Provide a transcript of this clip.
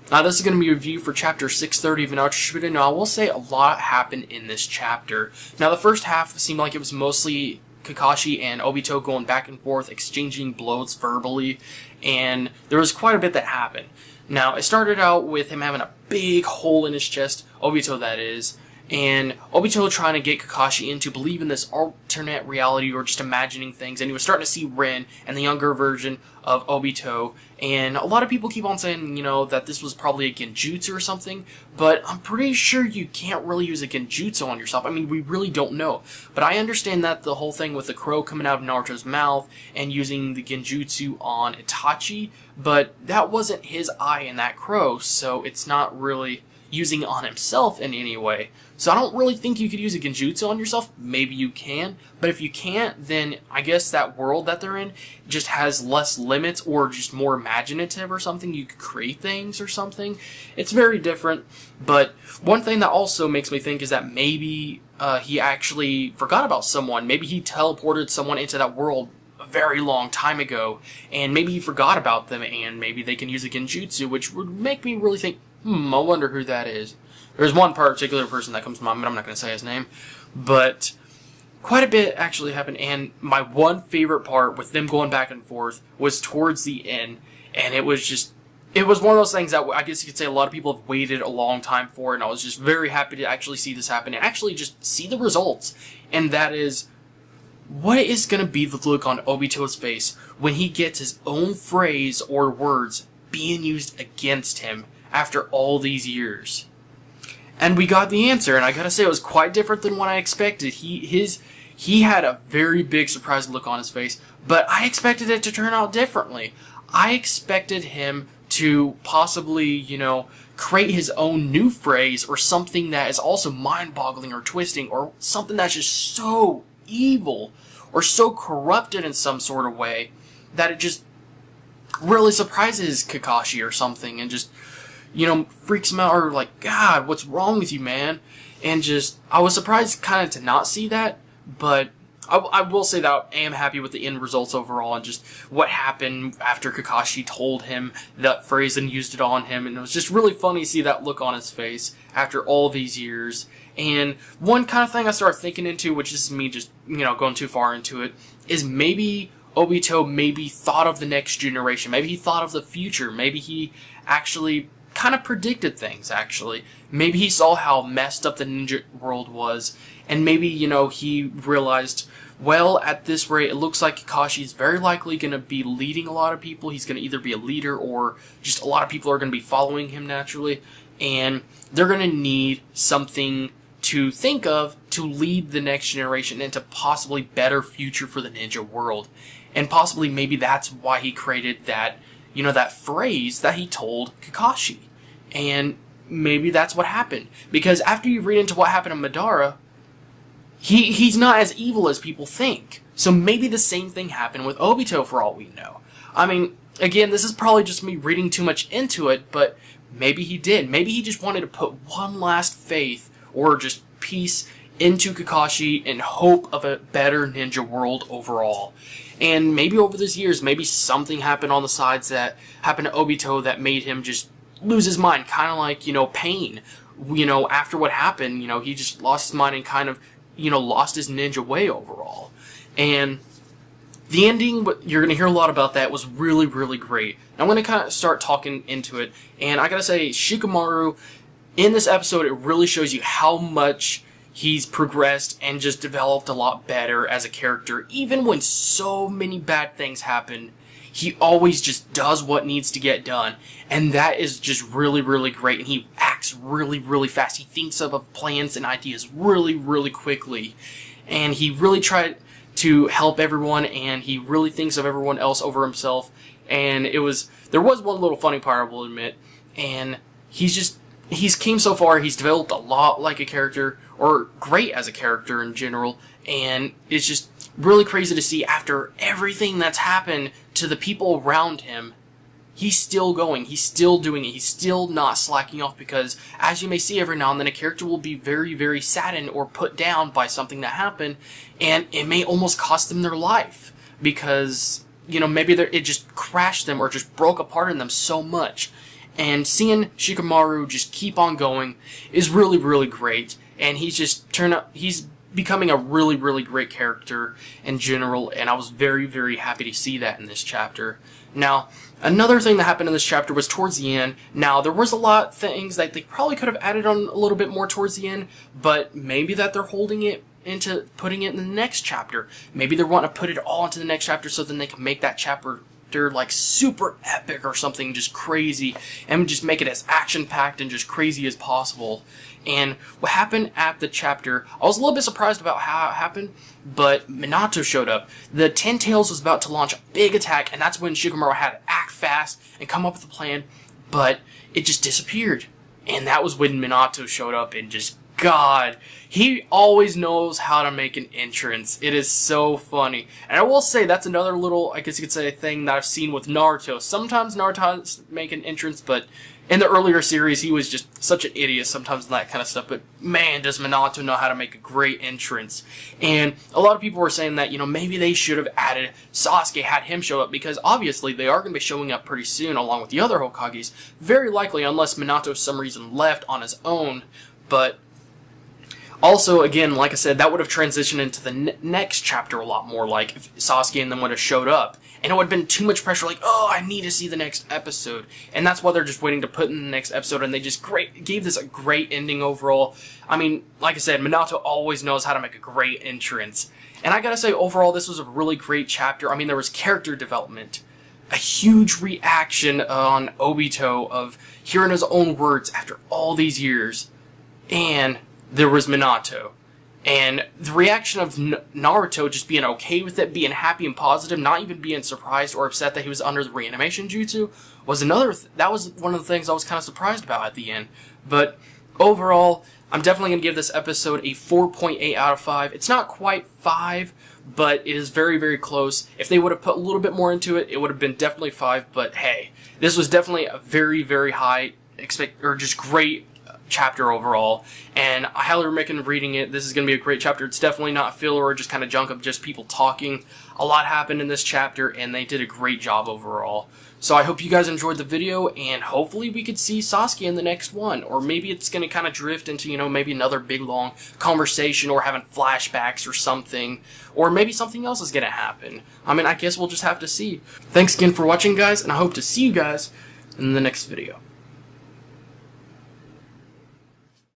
This is going to be a review for chapter 630 of Naruto Shippuden. Now, I will say a lot happened in this chapter. Now, the first half seemed like it was mostly Kakashi and Obito going back and forth, exchanging blows verbally, and there was quite a bit that happened. Now, it started out with him having a big hole in his chest, Obito that is, and Obito trying to get Kakashi into believe in this alternate reality or just imagining things, and he was starting to see Rin and the younger version of Obito, and a lot of people keep on saying, that this was probably a genjutsu or something, but I'm pretty sure you can't really use a genjutsu on yourself. I mean, we really don't know, but I understand that the whole thing with the crow coming out of Naruto's mouth and using the genjutsu on Itachi, but that wasn't his eye in that crow, so it's not really using it on himself in any way. So I don't really think you could use a genjutsu on yourself. Maybe you can, but if you can't, then I guess that world that they're in just has less limits or just more imaginative or something. You could create things or something. It's very different, but one thing that also makes me think is that maybe he actually forgot about someone. Maybe he teleported someone into that world a very long time ago, and maybe he forgot about them, and maybe they can use a genjutsu, which would make me really think, I wonder who that is. There's one particular person that comes to mind, but I'm not going to say his name. But quite a bit actually happened, and my one favorite part with them going back and forth was towards the end, and it was one of those things that I guess you could say a lot of people have waited a long time for, and I was just very happy to actually see this happen, and actually just see the results, and that is, what is going to be the look on Obito's face when he gets his own phrase or words being used against him after all these years? And we got the answer, and I gotta say it was quite different than what I expected. He had a very big surprised look on his face, but I expected it to turn out differently. I expected him to possibly, create his own new phrase or something that is also mind-boggling or twisting or something that's just so evil or so corrupted in some sort of way that it just really surprises Kakashi or something and just freaks him out, or like, God, what's wrong with you, man? And just, I was surprised kind of to not see that, but I will say that I am happy with the end results overall and just what happened after Kakashi told him that phrase and used it on him, and it was just really funny to see that look on his face after all these years. And one kind of thing I started thinking into, which is me just, going too far into it, is maybe Obito maybe thought of the next generation, maybe he thought of the future, maybe he actually kind of predicted things, actually. Maybe he saw how messed up the ninja world was, and maybe, he realized, well, at this rate, it looks like Kakashi is very likely going to be leading a lot of people. He's going to either be a leader or just a lot of people are going to be following him naturally, and they're going to need something to think of to lead the next generation into possibly better future for the ninja world. And possibly maybe that's why he created that, that phrase that he told Kakashi. And maybe that's what happened. Because after you read into what happened to Madara, he's not as evil as people think. So maybe the same thing happened with Obito for all we know. I mean, again, this is probably just me reading too much into it, but maybe he did. Maybe he just wanted to put one last faith or just peace into Kakashi in hope of a better ninja world overall. And maybe over these years, maybe something happened on the sides that happened to Obito that made him just lose his mind, kind of like, Pain. After what happened, he just lost his mind and kind of, lost his ninja way overall. And the ending, you're going to hear a lot about that, was really, really great. And I'm going to kind of start talking into it. And I got to say, Shikamaru, in this episode, it really shows you how much he's progressed and just developed a lot better as a character. Even when so many bad things happen, he always just does what needs to get done. And that is just really, really great. And he acts really, really fast. He thinks of plans and ideas really, really quickly. And he really tried to help everyone, and he really thinks of everyone else over himself. And there was one little funny part, I will admit. And he's came so far, he's developed a lot like a character, or great as a character in general, and it's just really crazy to see after everything that's happened to the people around him, he's still going, he's still doing it, he's still not slacking off, because as you may see every now and then, a character will be very, very saddened or put down by something that happened, and it may almost cost them their life, because, maybe it just crashed them or just broke apart in them so much. And seeing Shikamaru just keep on going is really, really great. And he's becoming a really, really great character in general, and I was very, very happy to see that in this chapter. Now, another thing that happened in this chapter was towards the end. Now, there was a lot of things that they probably could have added on a little bit more towards the end, but maybe that they're holding it into putting it in the next chapter. Maybe they're wanting to put it all into the next chapter so then they can make that chapter like super epic or something just crazy and just make it as action-packed and just crazy as possible. And what happened at the chapter, I was a little bit surprised about how it happened, but Minato showed up. The Ten Tails was about to launch a big attack, and that's when Shikamaru had to act fast and come up with a plan, but it just disappeared. And that was when Minato showed up and just, God, he always knows how to make an entrance. It is so funny. And I will say, that's another little, I guess you could say, thing that I've seen with Naruto. Sometimes Naruto make an entrance, but in the earlier series, he was just such an idiot sometimes and that kind of stuff. But man, does Minato know how to make a great entrance. And a lot of people were saying that, maybe they should have added Sasuke, had him show up, because obviously they are going to be showing up pretty soon along with the other Hokages. Very likely, unless Minato for some reason left on his own. But also, again, like I said, that would have transitioned into the next chapter a lot more, like if Sasuke and them would have showed up. And it would have been too much pressure, like, oh, I need to see the next episode. And that's why they're just waiting to put in the next episode, and they just gave this a great ending overall. I mean, like I said, Minato always knows how to make a great entrance. And I gotta say, overall, this was a really great chapter. I mean, there was character development, a huge reaction on Obito of hearing his own words after all these years, and there was Minato. And the reaction of Naruto just being okay with it, being happy and positive, not even being surprised or upset that he was under the reanimation jutsu, was that was one of the things I was kind of surprised about at the end. But overall, I'm definitely going to give this episode a 4.8 out of 5. It's not quite 5, but it is very, very close. If they would have put a little bit more into it, it would have been definitely 5. But hey, this was definitely a very, very high, just great chapter overall, and I highly recommend reading it. This is going to be a great chapter. It's definitely not filler or just kind of junk of just people talking. A lot happened in this chapter, and they did a great job overall. So I hope you guys enjoyed the video, and hopefully we could see Sasuke in the next one, or maybe it's going to kind of drift into, maybe another big long conversation, or having flashbacks or something, or maybe something else is going to happen. I mean, I guess we'll just have to see. Thanks again for watching, guys, and I hope to see you guys in the next video.